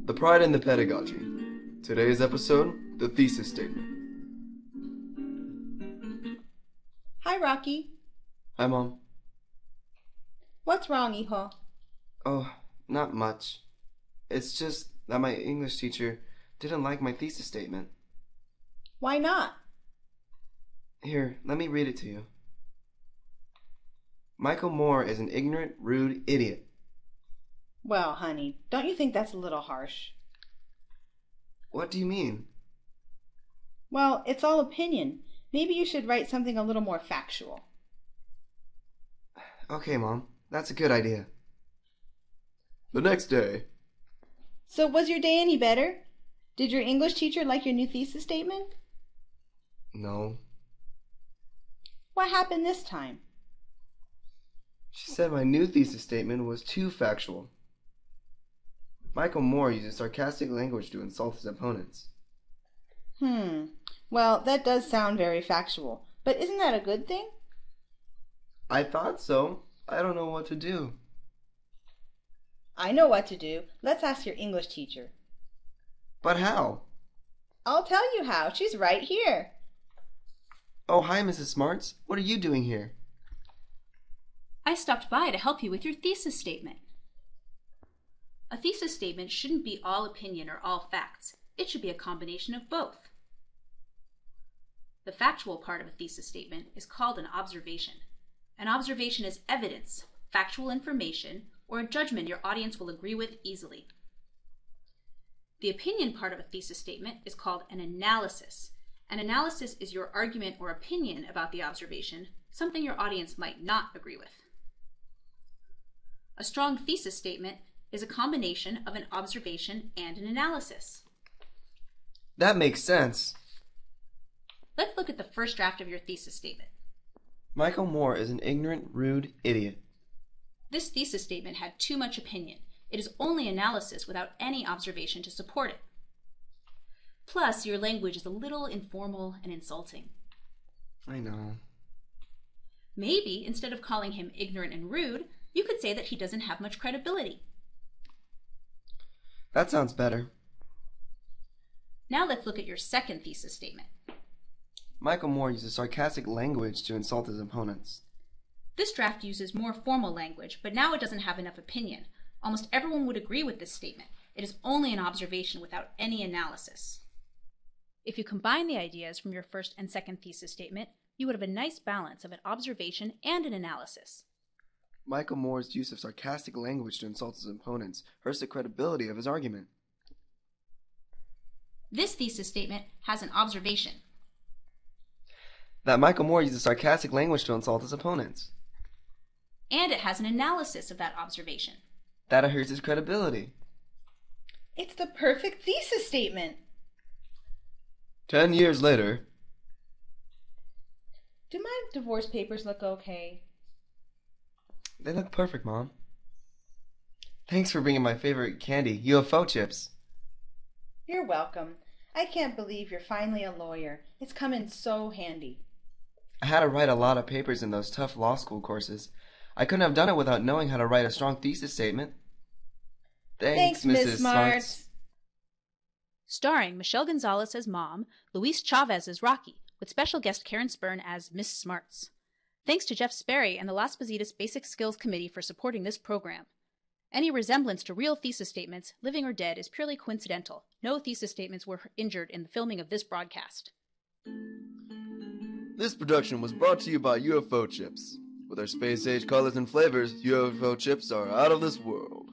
The Pride in the Pedagogy. Today's episode, the Thesis Statement. Hi, Rocky. Hi, Mom. What's wrong, hijo? Oh, not much. It's just that my English teacher didn't like my thesis statement. Why not? Here, let me read it to you. Michael Moore is an ignorant, rude idiot. Well, honey, don't you think that's a little harsh? What do you mean? Well, it's all opinion. Maybe you should write something a little more factual. Okay, Mom. That's a good idea. The next day. So was your day any better? Did your English teacher like your new thesis statement? No. What happened this time? She said my new thesis statement was too factual. Michael Moore uses sarcastic language to insult his opponents. Well, that does sound very factual. But isn't that a good thing? I thought so. I don't know what to do. I know what to do. Let's ask your English teacher. But how? I'll tell you how. She's right here. Oh, hi, Mrs. Smarts. What are you doing here? I stopped by to help you with your thesis statement. A thesis statement shouldn't be all opinion or all facts. It should be a combination of both. The factual part of a thesis statement is called an observation. An observation is evidence, factual information, or a judgment your audience will agree with easily. The opinion part of a thesis statement is called an analysis. An analysis is your argument or opinion about the observation, something your audience might not agree with. A strong thesis statement is a combination of an observation and an analysis. That makes sense. Let's look at the first draft of your thesis statement. Michael Moore is an ignorant, rude idiot. This thesis statement had too much opinion. It is only analysis without any observation to support it. Plus, your language is a little informal and insulting. I know. Maybe, instead of calling him ignorant and rude, you could say that he doesn't have much credibility. That sounds better. Now let's look at your second thesis statement. Michael Moore uses sarcastic language to insult his opponents. This draft uses more formal language, but now it doesn't have enough opinion. Almost everyone would agree with this statement. It is only an observation without any analysis. If you combine the ideas from your first and second thesis statement, you would have a nice balance of an observation and an analysis. Michael Moore's use of sarcastic language to insult his opponents hurts the credibility of his argument. This thesis statement has an observation. That Michael Moore uses sarcastic language to insult his opponents. And it has an analysis of that observation. That hurts his credibility. It's the perfect thesis statement. 10 years later. Do my divorce papers look okay? They look perfect, Mom. Thanks for bringing my favorite candy, UFO chips. You're welcome. I can't believe you're finally a lawyer. It's come in so handy. I had to write a lot of papers in those tough law school courses. I couldn't have done it without knowing how to write a strong thesis statement. Thanks, Mrs. Smarts. Starring Michelle Gonzalez as Mom, Luis Chavez as Rocky, with special guest Karen Spurn as Miss Smarts. Thanks to Jeff Sperry and the Las Positas Basic Skills Committee for supporting this program. Any resemblance to real thesis statements, living or dead, is purely coincidental. No thesis statements were injured in the filming of this broadcast. This production was brought to you by UFO chips. With their space-age colors and flavors, UFO chips are out of this world.